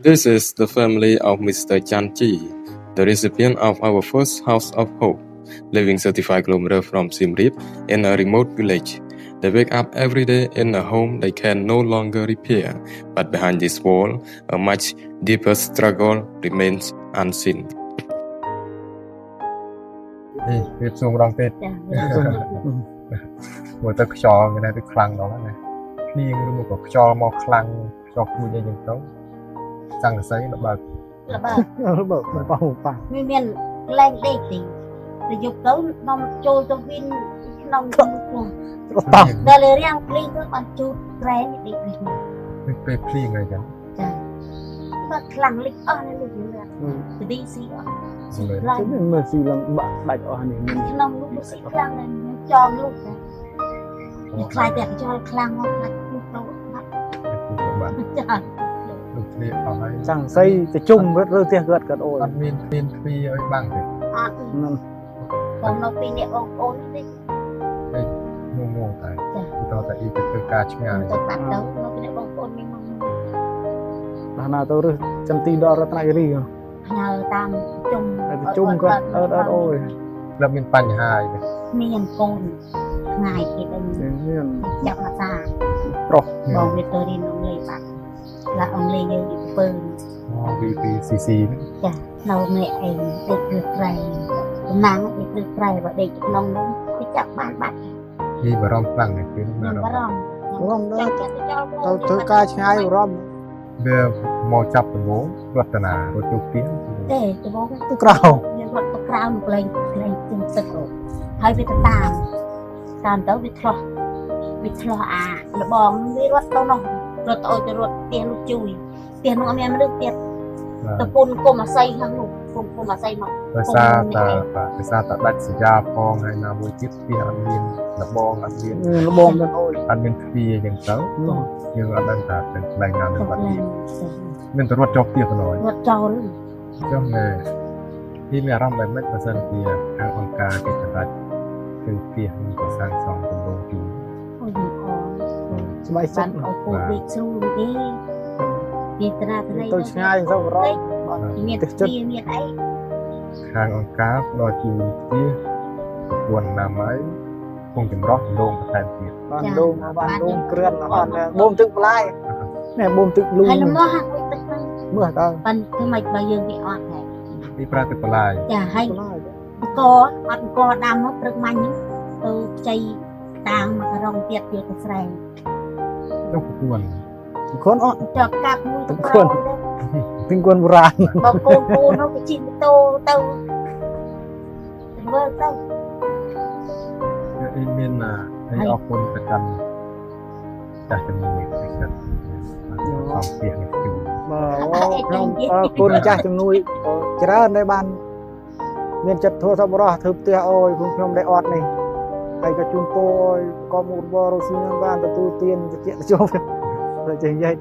This is the family of Mr. Chanchi, the recipient of our first House of Hope, living 35 kilometers from Siem Reap in a remote village. They wake up every day in a home they can no longer repair, but behind this wall, a much deeper struggle remains unseen. នេះវាជួងរងទេមើលទៅខ្យល់វានៅទៅខ្លាំងដល់ណាភ្លៀងឬមកក៏ខ្យល់មកខ្លាំងខ្យល់គួចអីចឹងទៅសង្កសីល្បើកប៉ះមានលែងដេកទីទៅយកទៅនាំចូលទៅវិញក្នុងដល់រៀងភ្លៀងទៅបានជូតក្រែដេកនេះពេលភ្លៀងអីចឹងចាបើខ្លាំងលិចអស់នៅលើទៅទីស៊ីអស់ឡើងមើលស៊ីឡើងបាក់ដាច់អស់នេះក្នុងលោកស៊ីខ្លាំងណាស់ចងលោកណាខ្លាចតែខ្យល់ខ្លាំងមកខ្លាចពុះទៅបាត់ចាលោកគ្នាអស់ហើយសង្ស័យទៅជុំរត់រើផ្ទះគាត់អូយអត់មានទ្វារឲ្យបាំងទេអត់ខ្ញុំនៅពីអ្នកបងប្អូននេះងងតែទៅតែអ៊ីទៅធ្វើការឆ្ងាយទៅបាត់ទៅនៅពីអ្នកបងប្អូននេះមកដល់ណាទៅរឹសចន្ទីដល់រតនគិរីផ្ញើតាមជុំគាត់អត់អូយដល់មានបញ្ហាអីទេមានកូនថ្ងៃគេទៅមានចាប់មកសាប្រុសបងវាទៅរៀនអង់គ្លេសបាត់ឡាអង់គ្លេសយើងពីពើពី CC ចានៅម្នាក់ឯងដេកលើត្រៃកំណាំងដេកលើត្រៃបើដេកក្នុងនោះគេចាប់បានបាត់នេះបារម្ភខ្លាំងណាស់គឺបារម្ភដល់ទៅធ្វើការឆ្ងាយបារម្ភវាមកចាប់ដំបងរតនារត់ជុកទៀងទេដំបងទៅក្រៅយើងរត់ទៅក្រៅមកលេងជិះទឹកហើយវាទៅតាមទៅវាឆ្លោះអាលបងវារត់ទៅនោះរត់ទៅរត់ផ្ទះលោកជួយផ្ទះនោះអត់មានមនុស្សទៀតទៅពុនគុំអាស័យខាងនោះគុំអាស័យមកភាសាតាដាច់សញ្ញាផងហើយណាមួយទៀតវាអត់មានលបងអត់មានលបងទៅអូយអត់មានទ្វារអញ្ចឹងទៅយើងអត់ដឹងថាទាំងផ្នែកណានឹងបាត់នេះមានតែរត់ចុះផ្ទះទៅហើយរត់ចោលចុះនេះមានអារម្មណ៍បែបម៉េចបើសិនជាខាងអង្គការគេចរាចគឺផ្ទះនឹងក៏សាងសង់ដំបូងជូនអូយអរស្បែកចិត្តឲ្យពូវិជ្រូទេវាត្រាត្រីទៅឆ្ងាយទៅរត់មានទីមានអីខាងអង្គការផ្ដល់ជូនផ្ទះប្រព័ន្ធណាមួយគង់ចម្រោះដងបន្ថែមទៀតបានដងគ្រឿនអត់បូមទឹកបន្លាយនេះបូមទឹកលូហើយលំនោះហាក់ទឹកហ្នឹងមើលតើប៉ិនធ្វើម៉េចបើយើងវាអត់ហើយពីប្រើទឹកបន្លាយចាហើយអង្គអត់អង្គដាំមកព្រឹកមាញ់ហ្នឹងទៅខ្ចីតាមមកក្រុងទៀតយកទៅស្រែងចុះប្រគួនខ្លួនអត់ចាប់កាប់មួយទៅខ្លួនពីខ្លួនបុរាណបងកូននោះគេជិះម៉ូតូទៅមើលទៅមានអីអរគុណទៅកាន់ចាស់ជំនួយពីសិទ្ធសំពីនេះគឺបាទខ្ញុំអរគុណចាស់ជំនួយច្រើនដែលបានមានចិត្តធ្វើសប្បុរសធ្វើផ្ទះអូយខ្ញុំได้អត់នេះហើយក៏ជូនពរឲ្យក៏មុខរបររស់ស៊ីបានទទួលទានតិចទៅជុំទៅចេះនិយាយ